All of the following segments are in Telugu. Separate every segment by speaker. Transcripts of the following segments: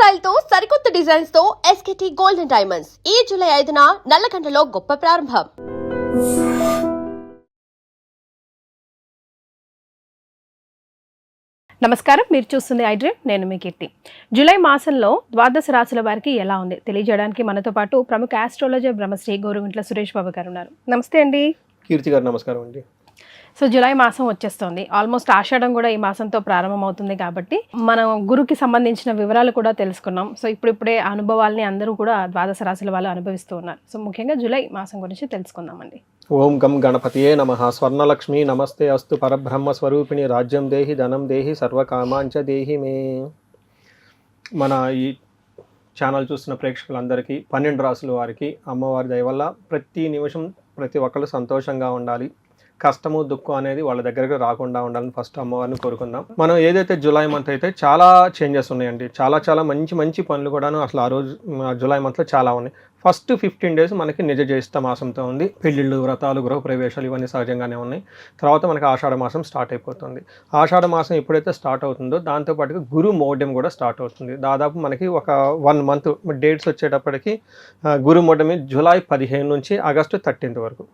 Speaker 1: స్టైల్ తో సరికొత్త డిజైన్స్ తో ఎస్కేటీ గోల్డెన్ డైమండ్స్ ఈ జూలై 5న నల్లగంటలో గొప్ప ప్రారంభం.
Speaker 2: నమస్కారం, మీరు చూస్తుంది ఐడ్రీమ్. నేను మీ కీర్తి. జూలై మాసంలో ద్వాదశ రాశుల వారికి ఎలా ఉంది తెలియజేయడానికి మనతో పాటు ప్రముఖ ఆస్ట్రాలజర్ బ్రహ్మశ్రీ గోరుగుంట్ల సురేష్ బాబు గారు ఉన్నారు. నమస్తే అండి.
Speaker 3: కీర్తి గారు నమస్కారం అండి.
Speaker 2: సో జూలై మాసం వచ్చేస్తుంది. ఆల్మోస్ట్ ఆషాఢం కూడా ఈ మాసంతో ప్రారంభమవుతుంది కాబట్టి మనం గురుకి సంబంధించిన వివరాలు కూడా తెలుసుకున్నాం. సో ఇప్పుడిప్పుడే అనుభవాల్ని అందరూ కూడా ద్వాదశ రాశుల వాళ్ళు అనుభవిస్తూ ఉన్నారు. సో ముఖ్యంగా జూలై మాసం గురించి తెలుసుకుందామండి.
Speaker 3: ఓం గం గణపతియే నమః. స్వర్ణలక్ష్మి నమస్తే అస్తు. పరబ్రహ్మ స్వరూపిణి రాజ్యం దేహి ధనం దేహి సర్వకామాంచ దేహి మే. మన ఈ ఛానల్ చూస్తున్న ప్రేక్షకులందరికీ 12 రాసుల వారికి అమ్మవారి దయ వల్ల ప్రతి నిమిషం ప్రతి ఒక్కళ్ళు సంతోషంగా ఉండాలి, కష్టము దుఃఖం అనేది వాళ్ళ దగ్గరకు రాకుండా ఉండాలని ఫస్ట్ అమ్మవారిని కోరుకుందాం. మనం ఏదైతే జూలై మంత్ అయితే చాలా చేంజెస్ ఉన్నాయండి. చాలా మంచి పనులు కూడాను అసలు ఆ రోజు జూలై మంత్లో చాలా ఉన్నాయి. ఫస్ట్ 15 days మనకి నిజ జ్యేష్ఠ మాసంతో ఉంది. పెళ్ళిళ్ళు, వ్రతాలు, గృహ ప్రవేశాలు ఇవన్నీ సహజంగానే ఉన్నాయి. తర్వాత మనకి ఆషాఢ మాసం స్టార్ట్ అయిపోతుంది. ఆషాఢ మాసం ఎప్పుడైతే స్టార్ట్ అవుతుందో దాంతోపాటుగా గురు మౌఢ్యం కూడా స్టార్ట్ అవుతుంది. దాదాపు మనకి ఒక 1 month డేట్స్ వచ్చేటప్పటికి గురు మౌఢ్యం జూలై 15 నుంచి ఆగస్టు 13 వరకు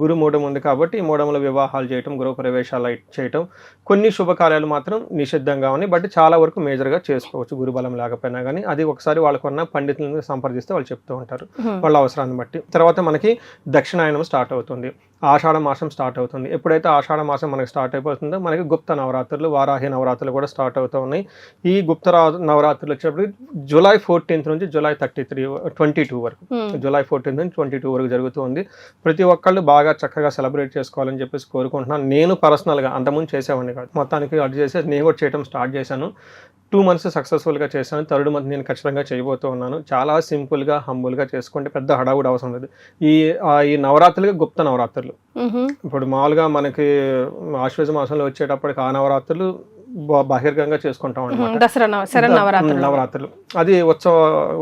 Speaker 3: గురు మౌఢ్యం ఉంది. కాబట్టి ఈ మౌఢంలో వివాహాలు చేయటం, గృహ ప్రవేశాలు చేయటం, కొన్ని శుభకార్యాలు మాత్రం నిషిద్ధంగా ఉన్నాయి. బట్ చాలా వరకు మేజర్గా చేసుకోవచ్చు గురుబలం లేకపోయినా కానీ. అది ఒకసారి వాళ్ళకున్న పండితులను సంప్రదిస్తే వాళ్ళు చెప్తూ ఉంటారు వాళ్ళ అవసరాన్ని బట్టి. తర్వాత మనకి దక్షిణాయనం స్టార్ట్ అవుతుంది. ఆషాఢ మాసం స్టార్ట్ అవుతుంది. ఎప్పుడైతే ఆషాఢ మాసం మనకి స్టార్ట్ అయిపోతుందో మనకి గుప్త నవరాత్రులు, వారాహి నవరాత్రులు కూడా స్టార్ట్ అవుతూ ఉన్నాయి. ఈ గుప్త నవరాత్రులు వచ్చేటప్పుడు జూలై 14 నుంచి జూలై 22 వరకు, జూలై 14 నుంచి 22 వరకు జరుగుతూ ఉంది. ప్రతి ఒక్కళ్ళు బాగా చక్కగా సెలబ్రేట్ చేసుకోవాలని చెప్పేసి కోరుకుంటున్నాను. నేను పర్సనల్గా అంతకుముందు చేసేవాడిని కాదు, మొత్తానికి అది చేసి నేను కూడా చేయడం స్టార్ట్ చేశాను. 2 months సక్సెస్ఫుల్గా చేశాను. 3rd month నేను ఖచ్చితంగా చేయబోతూ ఉన్నాను. చాలా సింపుల్గా హంబుల్గా చేసుకుంటే పెద్ద హడావుడి అవసరం లేదు. ఈ నవరాత్రులుగా గుప్త నవరాత్రులు ఇప్పుడు మామూలుగా మనకి ఆశ్వేజ మాసంలో వచ్చేటప్పటికి ఆ నవరాత్రులు బహిర్గంగా చేసుకుంటాం అనమాట. నవరాత్రులు అది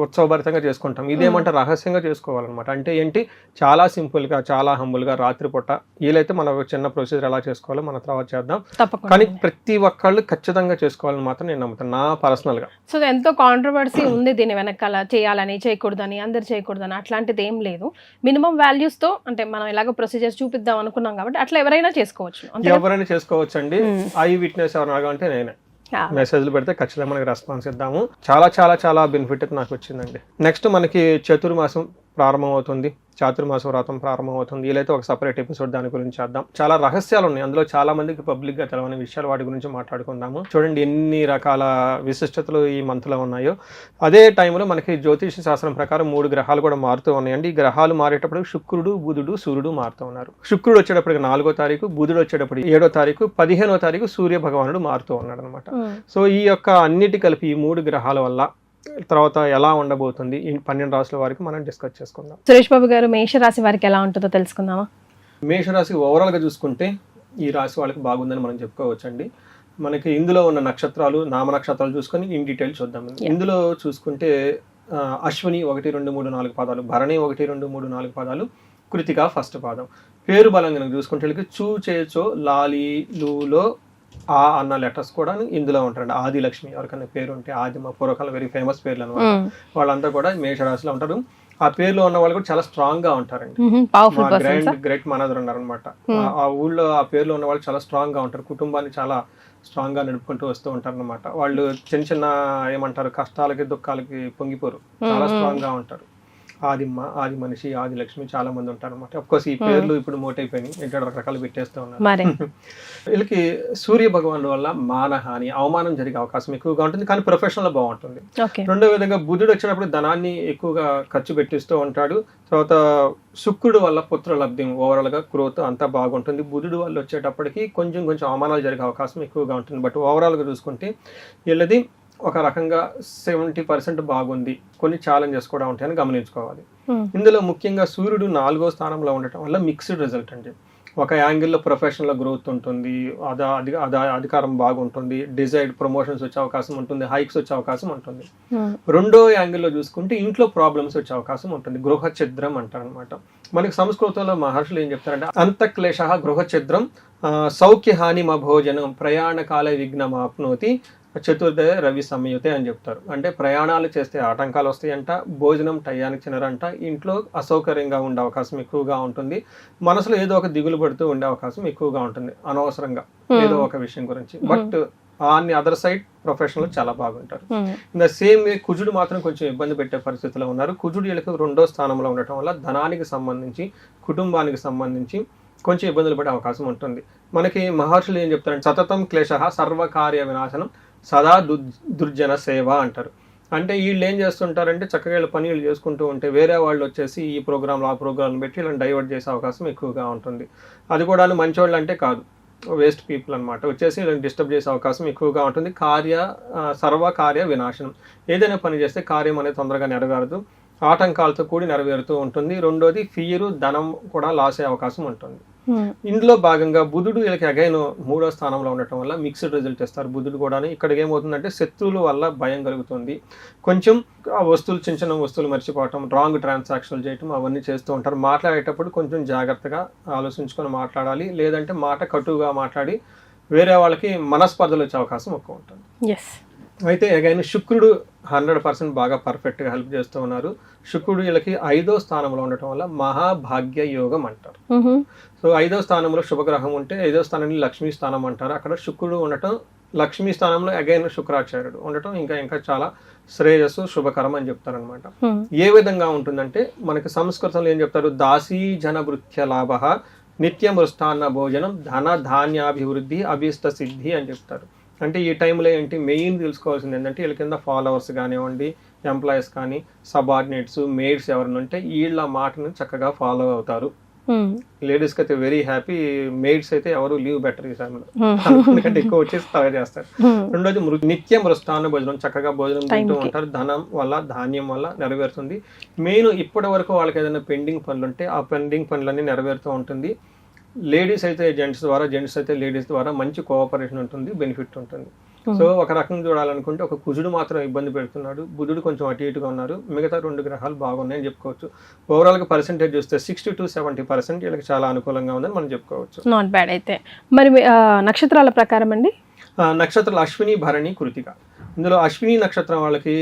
Speaker 3: ఉత్సవభరితంగా చేసుకుంటాం. ఇదేమంటే రహస్యంగా చేసుకోవాలన్నమాట. అంటే ఏంటి, చాలా సింపుల్గా, చాలా హంబుల్గా రాత్రిపూట వీలైతే మన చిన్న ప్రొసీజర్ ఎలా చేసుకోవాలో మన తర్వాత చేద్దాం. కానీ ప్రతి ఒక్కళ్ళు ఖచ్చితంగా చేసుకోవాలని మాత్రం నేను నమ్ముతాను నా పర్సనల్ గా.
Speaker 2: సో ఎంతో కాంట్రవర్సీ ఉంది దీని వెనకాల, చేయాలని చేయకూడదని, అందరు చేయకూడదని అట్లాంటిది ఏం లేదు. మినిమం వాల్యూస్ తో, అంటే మనం ఎలాగో ప్రొసీజర్స్ చూపిద్దాం అనుకున్నాం కాబట్టి అట్లా ఎవరైనా చేసుకోవచ్చు
Speaker 3: అండి. ఐ విట్నెస్ ఎవరైనా అంటే నేనే మెసేజ్లు పెడితే ఖచ్చితంగా మనకి రెస్పాన్స్ ఇద్దాము. చాలా బెనిఫిట్ అయితే నాకు వచ్చిందండి. నెక్స్ట్ మనకి చతుర్మాసం ప్రారంభం అవుతుంది, చాతుర్మాస వ్రతం ప్రారంభం అవుతుంది. వీలైతే ఒక సపరేట్ ఎపిసోడ్ దాని గురించి చేద్దాం. చాలా రహస్యాలు ఉన్నాయి అందులో, చాలా మందికి పబ్లిక్ గా తెలవని విషయాలు, వాటి గురించి మాట్లాడుకుందాము. చూడండి ఎన్ని రకాల విశిష్టతలు ఈ మంత్ లో ఉన్నాయో. అదే టైంలో మనకి జ్యోతిష శాస్త్రం ప్రకారం 3 గ్రహాలు కూడా మారుతూ ఉన్నాయండి. ఈ గ్రహాలు మారేటప్పుడు శుక్రుడు, బుధుడు, సూర్యుడు మారుతూ ఉన్నారు. శుక్రుడు వచ్చేటప్పటికి 4వ తారీఖు, బుధుడు వచ్చేటప్పటికి 7వ తారీఖు, 15వ తారీఖు సూర్య భగవానుడు మారుతూ ఉన్నాడు అనమాట. సో ఈ యొక్క అన్నిటి కలిపి ఈ 3 గ్రహాల వల్ల తర్వాత ఎలా ఉండబోతుంది ఈ 12 రాశుల వారికి మనం డిస్కస్ చేసుకుందాం.
Speaker 2: సురేష్ బాబు గారు, మేషరాశి వారికి ఎలా ఉంటుందో తెలుసుకుందామా?
Speaker 3: మేషరాశి ఓవరాల్ గా చూసుకుంటే ఈ రాశి వాళ్ళకి బాగుందని మనం చెప్పుకోవచ్చండి. మనకి ఇందులో ఉన్న నక్షత్రాలు, నామ నక్షత్రాలు చూసుకొని ఇన్ డీటెయిల్ చూద్దాం. ఇందులో చూసుకుంటే అశ్విని 1, 2, 3, 4 పాదాలు, భరణి 1, 2, 3, 4 పాదాలు, కృతిక ఫస్ట్ పాదం. పేరు బలంగా చూసుకుంటే చూ, చేచో, లాలి, లూలో ఆ అన్న లెటర్స్ కూడా ఇందులో ఉంటారండి. ఆది లక్ష్మి ఎవరికైనా పేరు ఉంటే, ఆదిమ పూర్వకాలం వెరీ ఫేమస్ పేర్లు అనమాట. వాళ్ళంతా కూడా మేషరాశిలో ఉంటారు. ఆ పేర్లో ఉన్న వాళ్ళు కూడా చాలా స్ట్రాంగ్ గా ఉంటారండి. గ్రేట్ మనదర్ ఉన్నారు అనమాట. ఆ ఊళ్ళో ఆ పేర్లో ఉన్న వాళ్ళు చాలా స్ట్రాంగ్ గా ఉంటారు. కుటుంబాన్ని చాలా స్ట్రాంగ్ గా నడుపుకుంటూ వస్తూ ఉంటారు అనమాట. వాళ్ళు చిన్న ఏమంటారు, కష్టాలకి దుఃఖాలకి పొంగిపోరు, చాలా స్ట్రాంగ్ గా ఉంటారు. ఆదిమ్మ, ఆది మనిషి, ఆది లక్ష్మి చాలా మంది ఉంటారు అనమాట. అఫ్కోర్స్ ఈ పేర్లు ఇప్పుడు మోటైపోయినాయి, ఇక్కడ రకరకాలు పెట్టేస్తూ ఉన్నారు. వీళ్ళకి సూర్య భగవానుడు వల్ల మానహాని, అవమానం జరిగే అవకాశం ఎక్కువగా ఉంటుంది, కానీ ప్రొఫెషనల్ లో బాగుంటుంది. రెండో విధంగా బుధుడు వచ్చినప్పుడు ధనాన్ని ఎక్కువగా ఖర్చు పెట్టిస్తూ ఉంటాడు. తర్వాత శుక్రుడు వల్ల పుత్ర లబ్ధి, ఓవరాల్ గా గ్రోత్ అంతా బాగుంటుంది. బుధుడు వల్ల వచ్చేటప్పటికి కొంచెం అవమానాలు జరిగే అవకాశం ఎక్కువగా ఉంటుంది. బట్ ఓవరాల్ గా చూసుకుంటే వీళ్ళది ఒక రకంగా 70% బాగుంది. కొన్ని ఛాలెంజెస్ కూడా ఉంటాయని గమనించుకోవాలి. ఇందులో ముఖ్యంగా సూర్యుడు 4వ స్థానంలో ఉండటం వల్ల మిక్స్డ్ రిజల్ట్ అండి. ఒక యాంగిల్లో ప్రొఫెషనల్ గ్రోత్ ఉంటుంది, అధికారం బాగుంటుంది, డిజైర్డ్ ప్రమోషన్స్ వచ్చే అవకాశం ఉంటుంది, హైక్స్ వచ్చే అవకాశం ఉంటుంది. రెండో యాంగిల్లో చూసుకుంటే ఇంట్లో ప్రాబ్లమ్స్ వచ్చే అవకాశం ఉంటుంది. గృహ ఛిద్రం అంటారు అనమాట. మనకి సంస్కృతంలో మహర్షులు ఏం చెప్తారంటే, అంతఃక్లేశ గృహ ఛిద్రం, సౌఖ్యహాని మా భోజనం, ప్రయాణకాల విఘ్నం ఆప్నోతి, చతుర్థయ రవి సంయుతే అని చెప్తారు. అంటే ప్రయాణాలు చేస్తే ఆటంకాలు వస్తాయంట, భోజనం టయానికి తినరంట, ఇంట్లో అసౌకర్యంగా ఉండే అవకాశం ఎక్కువగా ఉంటుంది, మనసులో ఏదో ఒక దిగులు పడుతూ ఉండే అవకాశం ఎక్కువగా ఉంటుంది అనవసరంగా ఏదో ఒక విషయం గురించి. But on the other side professional చాలా బాగుంటారు. ఇన్ ద సేమ్ వే కుజుడు మాత్రం కొంచెం ఇబ్బంది పెట్టే పరిస్థితిలో ఉన్నారు. కుజుడు వీళ్ళకి 2వ స్థానంలో ఉండటం వల్ల ధనానికి సంబంధించి, కుటుంబానికి సంబంధించి కొంచెం ఇబ్బందులు పడే అవకాశం ఉంటుంది. మనకి మహర్షులు ఏం చెప్తారంటే సతతం క్లేశ సర్వకార్య వినాశనం సదా దుర్జన సేవ అంటారు. అంటే వీళ్ళు ఏం చేస్తుంటారంటే చక్కగా వీళ్ళు పనులు చేసుకుంటూ ఉంటే వేరే వాళ్ళు వచ్చేసి ఈ ప్రోగ్రాంలు ఆ ప్రోగ్రాంలు పెట్టి వీళ్ళని డైవర్ట్ చేసే అవకాశం ఎక్కువగా ఉంటుంది. అది కూడా మంచోళ్ళు అంటే కాదు, వేస్ట్ పీపుల్ అనమాట, వచ్చేసి వీళ్ళని డిస్టర్బ్ చేసే అవకాశం ఎక్కువగా ఉంటుంది. సర్వకార్య వినాశనం, ఏదైనా పని చేస్తే కార్యం అనేది తొందరగా నెరవేరదు, ఆటంకాలతో కూడి నెరవేరుతూ ఉంటుంది. రెండోది ఫియరు, ధనం కూడా లాస్ అయ్యే అవకాశం ఉంటుంది. ఇందులో భాగంగా బుధుడు వీళ్ళకి అగైన్ 3వ స్థానంలో ఉండటం వల్ల మిక్స్డ్ రిజల్ట్ ఇస్తారు. బుధుడు కూడా ఇక్కడికి ఏమవుతుందంటే శత్రువుల వల్ల భయం కలుగుతుంది, కొంచెం ఆ వస్తువులు చిన్న చిన్న వస్తువులు మర్చిపోవటం, రాంగ్ ట్రాన్సాక్షన్లు చేయటం అవన్నీ చేస్తూ ఉంటారు. మాట్లాడేటప్పుడు కొంచెం జాగ్రత్తగా ఆలోచించుకొని మాట్లాడాలి, లేదంటే మాట కటువుగా మాట్లాడి వేరే వాళ్ళకి మనస్పర్ధలు వచ్చే అవకాశం ఎక్కువ ఉంటుంది. అయితే అగైన్ శుక్రుడు 100% బాగా పర్ఫెక్ట్గా హెల్ప్ చేస్తూ ఉన్నారు. శుక్రుడు వీళ్ళకి 5వ స్థానంలో ఉండటం వల్ల మహాభాగ్య యోగం అంటారు. సో 5వ స్థానంలో శుభగ్రహం ఉంటే 5వ స్థానాన్ని లక్ష్మీ స్థానం అంటారు. అక్కడ శుక్రుడు ఉండటం, లక్ష్మీ స్థానంలో అగైన్ శుక్రాచార్యుడు ఉండటం ఇంకా చాలా శ్రేయస్సు శుభకరం అని చెప్తారనమాట. ఏ విధంగా ఉంటుందంటే మనకి సంస్కృతంలో ఏం చెప్తారు, దాసీ జన భృత్య లాభ నిత్య మృష్టాన్న భోజనం ధన ధాన్యాభివృద్ధి అభీష్ట సిద్ధి అని చెప్తారు. అంటే ఈ టైంలో ఏంటి మెయిన్ తెలుసుకోవాల్సింది ఏంటంటే వీళ్ళ కింద ఫాలోవర్స్ కానివ్వండి, ఎంప్లాయీస్ కానీ, సబార్డినేట్స్, మెయిడ్స్ ఎవరైనా ఉంటే వీళ్ళ మాటను చక్కగా ఫాలో అవుతారు. లేడీస్కి అయితే వెరీ హ్యాపీ, మెయిడ్స్ అయితే ఎవరు లీవ్ బెటర్ ఈ టైంలో, ఎందుకంటే ఎక్కువ వచ్చేసి తయారు చేస్తారు. రెండోది నిత్యం మృష్టాన్న భోజనం, చక్కగా భోజనం తింటూ ఉంటారు, ధనం వల్ల ధాన్యం వల్ల నెరవేరుతుంది. మెయిన్ ఇప్పటి వరకు వాళ్ళకి ఏదైనా పెండింగ్ పనులు ఉంటే ఆ పెండింగ్ పనులన్నీ నెరవేరుతూ ఉంటుంది. లేడీస్ అయితే జెంట్స్ ద్వారా, జెంట్స్ అయితే లేడీస్ ద్వారా మంచి కోఆపరేషన్ ఉంటుంది, బెనిఫిట్ ఉంటుంది. సో ఒక రకంగా చూడాలనుకుంటే ఒక కుజుడు మాత్రం ఇబ్బంది పెడుతున్నాడు, బుధుడు కొంచెం అటు ఇటుగా ఉన్నారు, మిగతా 2 గ్రహాలు బాగున్నాయని చెప్పుకోవచ్చు. ఓవరాల్గా పర్సెంటేజ్ చూస్తే 60 to 70% వీళ్ళకి చాలా అనుకూలంగా ఉందని మనం చెప్పుకోవచ్చు.
Speaker 2: Not bad. అయితే మరి నక్షత్రాల ప్రకారం అండి,
Speaker 3: నక్షత్రాలు అశ్విని, భరణి, కృతిక. ఇందులో అశ్విని నక్షత్రం వాళ్ళకి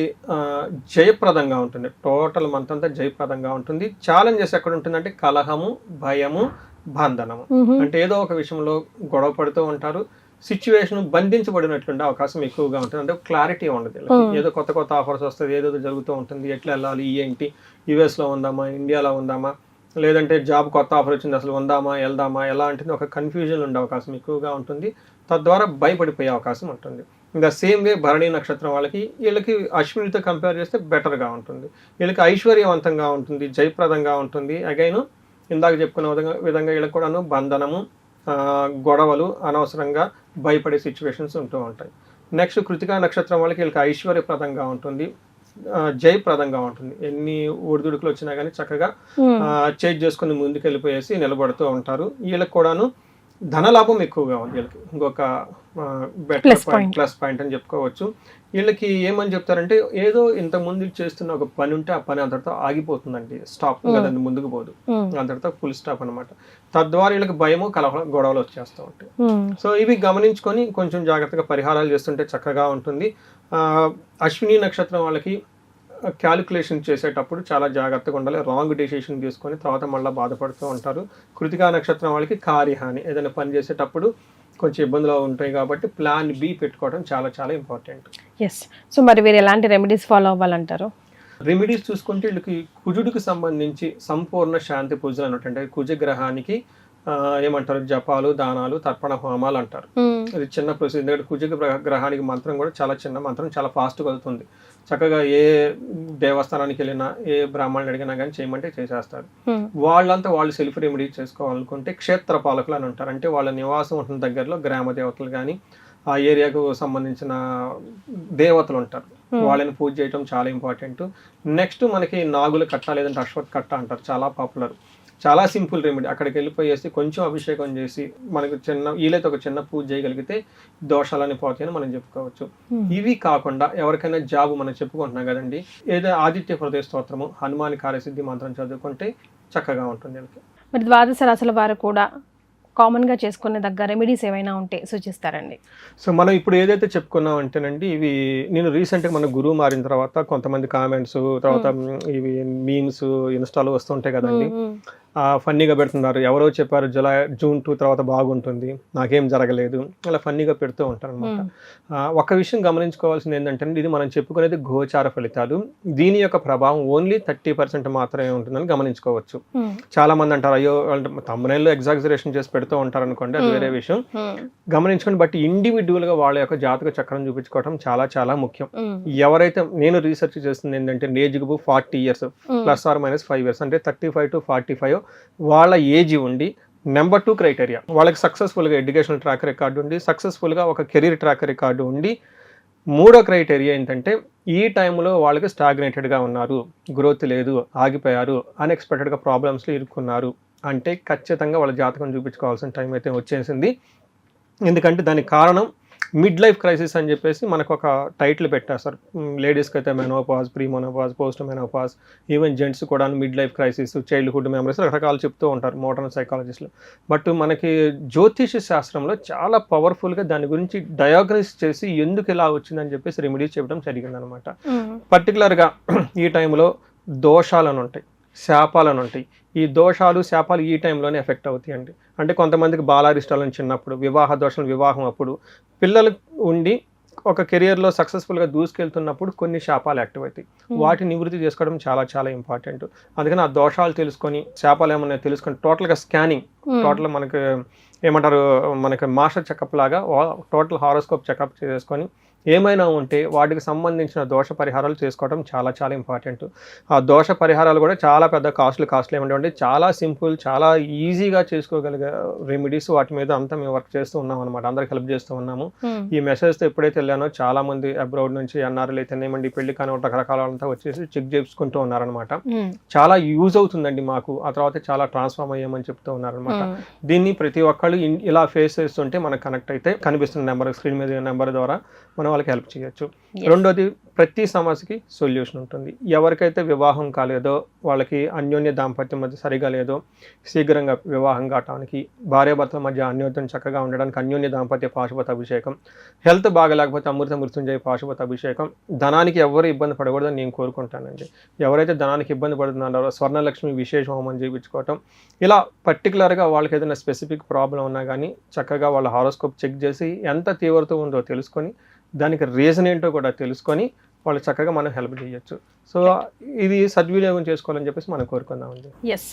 Speaker 3: జయప్రదంగా ఉంటుంది, టోటల్ మంత్ అంతా జయప్రదంగా ఉంటుంది. ఛాలెంజెస్ ఎక్కడ ఉంటుందంటే కలహము, భయము, బంధనము. అంటే ఏదో ఒక విషయంలో గొడవ పడుతూ ఉంటారు, సిచ్యువేషన్ బంధించబడినట్లుండే అవకాశం ఎక్కువగా ఉంటుంది. అంటే క్లారిటీ ఉండదు, ఏదో కొత్త ఆఫర్స్ వస్తుంది, ఏదో జరుగుతూ ఉంటుంది, ఎట్లా వెళ్ళాలి, ఏంటి, యుఎస్లో ఉందామా, ఇండియాలో ఉందామా, లేదంటే జాబ్ కొత్త ఆఫర్ వచ్చింది, అసలు ఉందామా వెళ్దామా, ఎలా అంటే ఒక కన్ఫ్యూజన్ ఉండే అవకాశం ఎక్కువగా ఉంటుంది, తద్వారా భయపడిపోయే అవకాశం ఉంటుంది. ఇంకా సేమ్ వే భరణి నక్షత్రం వీళ్ళకి అశ్వినితో కంపేర్ చేస్తే బెటర్గా ఉంటుంది. వీళ్ళకి ఐశ్వర్యవంతంగా ఉంటుంది, జయప్రదంగా ఉంటుంది. అగైన్ ఇందాక చెప్పుకున్న విధంగా వీళ్ళకి కూడాను బంధనము, గొడవలు, అనవసరంగా భయపడే సిచ్యువేషన్స్ ఉంటూ ఉంటాయి. నెక్స్ట్ కృతికా నక్షత్రం వీళ్ళకి ఐశ్వర్యప్రదంగా ఉంటుంది, జయప్రదంగా ఉంటుంది. ఎన్ని ఒడిదుడుకులు వచ్చినా కానీ చక్కగా చేంజ్ చేసుకుని ముందుకు వెళ్ళిపోయేసి నిలబడుతూ ఉంటారు. వీళ్ళకి కూడాను ధనలాభం ఎక్కువగా ఉంది. వీళ్ళకి ఇంకొక బెటర్ ప్లస్ పాయింట్ అని చెప్పుకోవచ్చు. వీళ్ళకి ఏమని చెప్తారంటే ఏదో ఇంత ముందు చేస్తున్న ఒక పని ఉంటే ఆ పని అంతటితో ఆగిపోతుందండి, స్టాప్ కదండి, ముందుకు పోదు, అంతటితో ఫుల్ స్టాప్ అనమాట. తద్వారా వీళ్ళకి భయము, గొడవలు వచ్చేస్తూ ఉంటాయి. సో ఇవి గమనించుకొని కొంచెం జాగ్రత్తగా పరిహారాలు చేస్తుంటే చక్కగా ఉంటుంది. అశ్విని నక్షత్రం వాళ్ళకి క్యాలిక్యులేషన్ చేసేటప్పుడు చాలా జాగ్రత్తగా ఉండాలి, రాంగ్ డెసిషన్ తీసుకొని తర్వాత మళ్ళీ బాధపడుతూ ఉంటారు. కృతికా నక్షత్రం వాళ్ళకి కార్యహాని, ఏదైనా పని చేసేటప్పుడు కొంచెం ఇబ్బందులు ఉంటాయి కాబట్టి ప్లాన్ బి పెట్టుకోవడం చాలా చాలా ఇంపార్టెంట్.
Speaker 2: ఎస్. సో మరి వీరు ఎలాంటి రెమెడీస్ ఫాలో అవ్వాలంటారు?
Speaker 3: రెమెడీస్ చూసుకుంటే వీళ్ళకి కుజుడికి సంబంధించి సంపూర్ణ శాంతి పూజలు అన్నట్టు, అంటే కుజగ్రహానికి ఏమంటారు జపాలు, దానాలు, తర్పణ హోమాలు అంటారు. అది చిన్న ప్రొసీజర్, ఎందుకంటే కుజగ్రహానికి మంత్రం కూడా చాలా చిన్న మంత్రం, చాలా ఫాస్ట్గా అవుతుంది. చక్కగా ఏ దేవస్థానానికి వెళ్ళినా, ఏ బ్రాహ్మణుని అడిగినా కానీ చేయమంటే చేసేస్తారు. వాళ్ళంతా వాళ్ళు సెల్ఫ్ రెమెడీ చేసుకోవాలనుకుంటే క్షేత్ర పాలకులు అని ఉంటారు. అంటే వాళ్ళ నివాసం ఉంటున్న దగ్గరలో గ్రామ దేవతలు కానీ ఆ ఏరియాకు సంబంధించిన దేవతలు ఉంటారు, వాళ్ళని పూజ చేయడం చాలా ఇంపార్టెంట్. నెక్స్ట్ మనకి నాగుల కట్ట, లేదంటే అశ్వత్ కట్ట అంటారు, చాలా పాపులర్. చాలా సింపుల్ రెమెడీ, అక్కడికి వెళ్ళిపోయేసి కొంచెం అభిషేకం చేసి మనకు వీలైతే ఒక చిన్న పూజ చేయగలిగితే దోషాలని పోతాయని మనం చెప్పుకోవచ్చు. ఇవి కాకుండా ఎవరికైనా జాబ్ మనం చెప్పుకుంటున్నాం కదండి, ఏదో ఆదిత్య హృదయ స్తోత్రము, హనుమాన్ కార్యసిద్ధి మంత్రం చదువుకుంటే చక్కగా ఉంటుంది.
Speaker 2: మరి ద్వాదశ రాశుల వారు కూడా కామన్గా చేసుకునే దగ్గర రెమెడీస్ ఏమైనా ఉంటే సూచిస్తారండి?
Speaker 3: సో మనం ఇప్పుడు ఏదైతే చెప్పుకున్నాం అంటేనండి, ఇవి నేను రీసెంట్గా మన గురువు మారిన తర్వాత కొంతమంది కామెంట్స్, తర్వాత ఇవి మీమ్స్ ఇన్స్టాలో వస్తుంటాయి కదండి, ఫన్నీగా పెడుతున్నారు. ఎవరో చెప్పారు జూన్ 2 తర్వాత బాగుంటుంది, నాకేం జరగలేదు, అలా ఫన్నీగా పెడుతూ ఉంటారు అనమాట. ఒక విషయం గమనించుకోవాల్సింది ఏంటంటే, ఇది మనం చెప్పుకునేది గోచార ఫలితాలు. దీని యొక్క ప్రభావం ఓన్లీ 30% మాత్రమే ఉంటుందని గమనించుకోవచ్చు. చాలా మంది అంటారు, అయ్యో తమ్మునేళ్ళు ఎగ్జాగరేషన్ చేసి పెడుతూ ఉంటారు అనుకోండి, అది వేరే విషయం. గమనించుకోండి. బట్ ఇండివిజువల్ గా వాళ్ళ యొక్క జాతక చక్రం చూపించుకోవడం చాలా చాలా ముఖ్యం. ఎవరైతే నేను రీసెర్చ్ చేస్తుంది ఏంటంటే, age group 40 years +or- 5 years, అంటే 35 to 45 వాళ్ళ ఏజ్ ఉండి, నెంబర్ 2 క్రైటీరియా వాళ్ళకి సక్సెస్ఫుల్గా ఎడ్యుకేషనల్ ట్రాక్ రికార్డు ఉండి, సక్సెస్ఫుల్గా ఒక కెరీర్ ట్రాక్ రికార్డు ఉండి, మూడో క్రైటీరియా ఏంటంటే ఈ టైంలో వాళ్ళకి స్టాగ్నేటెడ్గా ఉన్నారు, గ్రోత్ లేదు, ఆగిపోయారు, అన్ఎక్స్పెక్టెడ్గా ప్రాబ్లమ్స్లో ఇరుక్కున్నారు అంటే ఖచ్చితంగా వాళ్ళ జాతకం చూపించుకోవాల్సిన టైం అయితే వచ్చేసింది. ఎందుకంటే దానికి కారణం మిడ్ లైఫ్ క్రైసిస్ అని చెప్పేసి మనకు ఒక టైటిల్ పెట్టారు సార్. లేడీస్కి అయితే menopause, pre menopause, post menopause, even gents కూడా mid life crisis, childhood memories రకరకాలు చెప్తూ ఉంటారు మోడర్న్ సైకాలజిస్టులు. బట్ మనకి జ్యోతిష శాస్త్రంలో చాలా పవర్ఫుల్గా దాని గురించి డయాగ్నోస్ చేసి ఎందుకు ఇలా వచ్చిందని చెప్పేసి రెమెడీస్ చెప్పడం జరిగిందనమాట. పర్టికులర్గా ఈ టైంలో దోషాలను ఉంటాయి, శాపాలను ఉంటాయి. ఈ దోషాలు శాపాలు ఈ టైంలోనే ఎఫెక్ట్ అవుతాయండి. అంటే కొంతమందికి బాలారిష్టాలను చిన్నప్పుడు, వివాహ దోషాలు వివాహం అప్పుడు, పిల్లలు ఉండి ఒక కెరియర్లో సక్సెస్ఫుల్గా దూసుకెళ్తున్నప్పుడు కొన్ని శాపాలు యాక్టివ్ అవుతాయి. వాటిని నివృత్తి చేసుకోవడం చాలా చాలా ఇంపార్టెంట్. అందుకని ఆ దోషాలు తెలుసుకొని, శాపాలు ఏమన్నా తెలుసుకొని, టోటల్గా స్కానింగ్, టోటల్ మనకి ఏమంటారు, మనకి మాస్టర్ చెకప్ లాగా టోటల్ హారోస్కోప్ చెకప్ చేసుకొని ఏమైనా ఉంటే వాటికి సంబంధించిన దోష పరిహారాలు చేసుకోవడం చాలా చాలా ఇంపార్టెంట్. ఆ దోష పరిహారాలు కూడా చాలా పెద్ద కాస్ట్లీ ఏమంటే చాలా సింపుల్, చాలా ఈజీగా చేసుకోగలిగే రెమెడీస్. వాటి మీద అంతా మేము వర్క్ చేస్తూ ఉన్నాం అనమాట, అందరికి హెల్ప్ చేస్తూ ఉన్నాము. ఈ మెసేజ్తో ఎప్పుడైతే వెళ్ళానో చాలా మంది అబ్రాడ్ నుంచి ఎన్ఆర్ఎల్ అయితేనేమండి, పెళ్లి కానీ రకరకాలంతా వచ్చేసి చెక్ చేసుకుంటూ ఉన్నారనమాట. చాలా యూజ్ అవుతుందండి మాకు. ఆ తర్వాత చాలా ట్రాన్స్ఫార్మ్ అయ్యామని చెప్తూ ఉన్నారనమాట. దీన్ని ప్రతి ఒక్కళ్ళు ఇలా ఫేస్ చేస్తుంటే మనకు కనెక్ట్ అయితే కనిపిస్తున్న నెంబర్, స్క్రీన్ మీద నెంబర్ ద్వారా మనం వాళ్ళకి హెల్ప్ చేయొచ్చు. రెండోది, ప్రతి సమస్యకి సొల్యూషన్ ఉంటుంది. ఎవరికైతే వివాహం కాలేదో, వాళ్ళకి అన్యోన్య దాంపత్యం మధ్య సరిగా లేదో, శీఘ్రంగా వివాహం కావడానికి, భార్యాభర్తల మధ్య అన్యోన్యం చక్కగా ఉండడానికి అన్యోన్య దాంపత్య పాశుపత అభిషేకం, హెల్త్ బాగలేకపోతే అమృత మృత్యుంజయ పాశుపత అభిషేకం, ధనానికి ఎవరు ఇబ్బంది పడకూడదని నేను కోరుకుంటానండి. ఎవరైతే ధనానికి ఇబ్బంది పడుతున్నారో స్వర్ణలక్ష్మి విశేష హోమం చేయించుకోవటం, ఇలా పర్టికులర్గా వాళ్ళకి ఏదైనా స్పెసిఫిక్ ప్రాబ్లం ఉన్నా కానీ చక్కగా వాళ్ళ హారోస్కోప్ చెక్ చేసి ఎంత తీవ్రత ఉందో తెలుసుకొని, దానికి రీజన్ ఏంటో కూడా తెలుసుకొని వాళ్ళు చక్కగా మనం హెల్ప్ చేయొచ్చు. సో ఇది సద్వినియోగం చేసుకోవాలని చెప్పేసి మనం కోరుకుందామండి.
Speaker 2: ఎస్,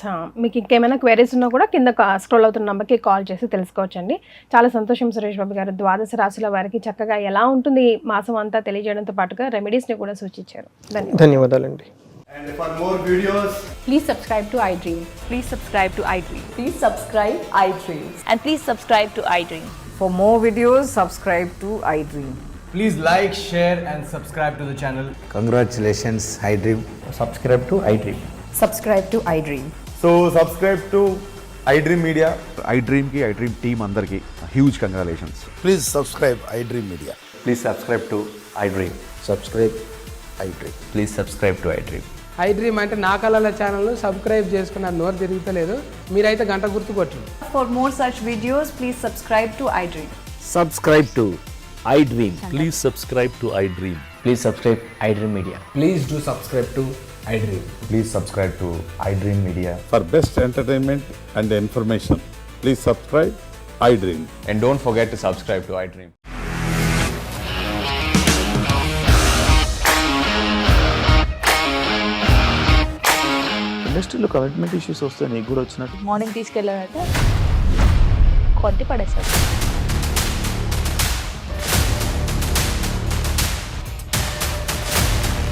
Speaker 2: మీకు ఇంకేమైనా క్వైరీస్ ఉన్నా కూడా కింద స్క్రోల్ అవుతున్న నెంబర్కి కాల్ చేసి తెలుసుకోవచ్చండి. చాలా సంతోషం సురేష్ బాబు గారు, ద్వాదశ రాశుల వారికి చక్కగా ఎలా ఉంటుంది ఈ మాసం అంతా తెలియజేయడంతో పాటుగా రెమెడీస్ని కూడా సూచించారు.
Speaker 3: ధన్యవాదాలండి.
Speaker 4: And for more videos,
Speaker 5: Please subscribe to iDream.
Speaker 6: Please subscribe to iDream.
Speaker 5: Please subscribe iDream.
Speaker 6: And please subscribe to iDream.
Speaker 7: For more videos, subscribe to iDream.
Speaker 4: please like, share and subscribe to the channel.
Speaker 8: Congratulations, iDream.
Speaker 9: Subscribe to iDream.
Speaker 5: Subscribe to iDream.
Speaker 9: So subscribe to iDream Media.
Speaker 10: iDream ki iDream team andarki huge congratulations.
Speaker 8: Please subscribe iDream Media.
Speaker 9: Please subscribe to iDream.
Speaker 8: Subscribe iDream.
Speaker 9: Please subscribe to iDream.
Speaker 11: iDream అంటే నా కళల ఛానల్ సబ్స్క్రైబ్ చేసుకున్నారు, నోరు తిరుగుతలేదు, మీరైతే గంట గుర్తు కొట్టండి.
Speaker 6: For more such videos, please subscribe to iDream.
Speaker 9: Subscribe to iDream.
Speaker 12: Please subscribe to iDream.
Speaker 9: Please subscribe iDream Media.
Speaker 4: Please do subscribe to iDream.
Speaker 9: Please subscribe to iDream Media.
Speaker 10: For best entertainment and information, please subscribe iDream.
Speaker 9: And don't forget to subscribe to iDream.
Speaker 12: ఇండస్ట్రీలో కమిట్మెంట్ ఇష్యూస్ వస్తే నీకు కూడా వచ్చినట్టు?
Speaker 6: మార్నింగ్ తీసుకెళ్ళారంటే కొద్ది పడేసారు.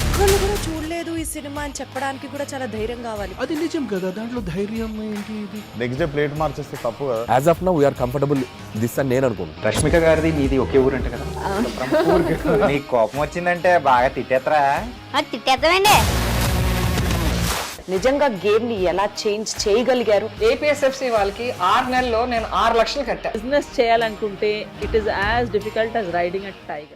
Speaker 5: ఒక్కళ్ళు కూడా చూడలేదు ఈ సినిమా అని చెప్పడానికి కూడా చాలా ధైర్యం కావాలి.
Speaker 12: అది నిజం కదా, దాంట్లో ధైర్యం ఏంటి? ఇది
Speaker 10: నెక్స్ట్ డే ప్లేట్ మార్చేస్తే తప్పు కదా.
Speaker 9: As of now, we are comfortable this అని నేను అనుకుంటున్నాను.
Speaker 8: రష్మిక గారిది మీది ఒకే ఊరు అంటే కదా. నీకు కోపం వచ్చిందంటే బాగా తిట్టేత్తరా?
Speaker 6: తిట్టేద్దామండి.
Speaker 5: నిజంగా గేమ్ ని ఎలా చేంజ్ చేయగలిగారు?
Speaker 11: ఏపీఎస్ఎఫ్సి వాళ్ళకి 6 నెలల్లో నేను 6 లక్షలు కట్టా.
Speaker 6: బిజినెస్ చేయాలనుకుంటే it is as difficult as riding a tiger.